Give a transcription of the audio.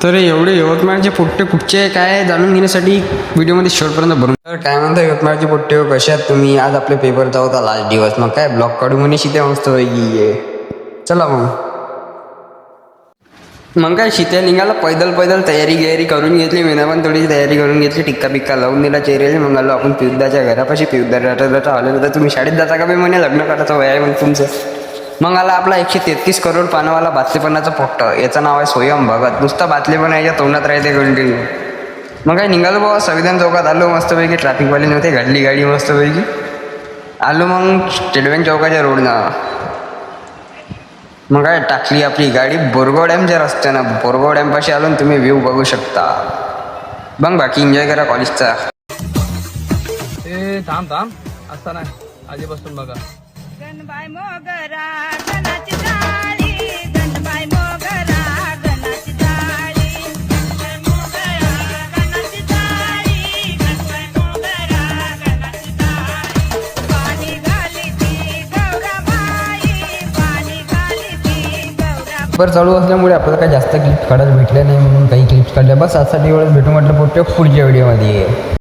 तर एवढे यवतमाळचे पोट्टे कुठचे काय जाणून घेण्यासाठी व्हिडिओमध्ये शेवटपर्यंत भरून. तर काय म्हणता यवतमाळचे पोट्टे कसे आहात तुम्ही? आज आपले पेपरचा होता लास्ट दिवस, मग काय ब्लॉग काढू म्हणे शिते मस्त आहे. चला मग काय शित्या निघाला पैदल तयारी करून घेतली. मी पण थोडी तयारी करून घेतली, टिक्का बिक्का लावून दिला चेहऱ्याला. मग आलो आपण पियुदाच्या घरापाशी. पियुदा रटा आलेलं तर तुम्ही शाळेत जाता का बे म्हणे, लग्न करायचं वय आहे मग तुमचं. मग आला आपला 133 करोड पानावाला बातलीपणाचं पोट्ट, याचं नाव आहे स्वयं भगत. नुसतं बातलीपण याच्या तोंडात राहते कंटिन्यू. मग काय निघालो बाबा संविधान चौकात आलो मस्तपैकी. ट्रॅफिकवाले नव्हते, घडली गाडी मस्तपैकी. आलो मग स्टेट बँक चौकाच्या रोडनं. मग काय टाकली आपली गाडी बोरगाव डॅमच्या रस्त्यानं. बोरगाव डॅमपाशी आलो तुम्ही व्ह्यू बघू शकता. मग बाकी एन्जॉय करा कॉलेजचा. ए थांब असता नाही आधीपासून बघा. गणबाई मोगरा गणाची जाळी, गणबाई मोगरा गणाची जाळी, गणबाई मोगरा गणाची जाळी, गणबाई मोगरा गणाची जाळी. पाणी घाली ती गौराबाई, पाणी घाली ती गौरा. पेपर चालू असल्यामुळे आपल्याला काही जास्त क्लिप्स काढायला भेटले नाही, म्हणून काही क्लिप्स काढल्या. बस आजसाठी एवढंच. भेटू म्हटलं पुढच्या व्हिडिओमध्ये.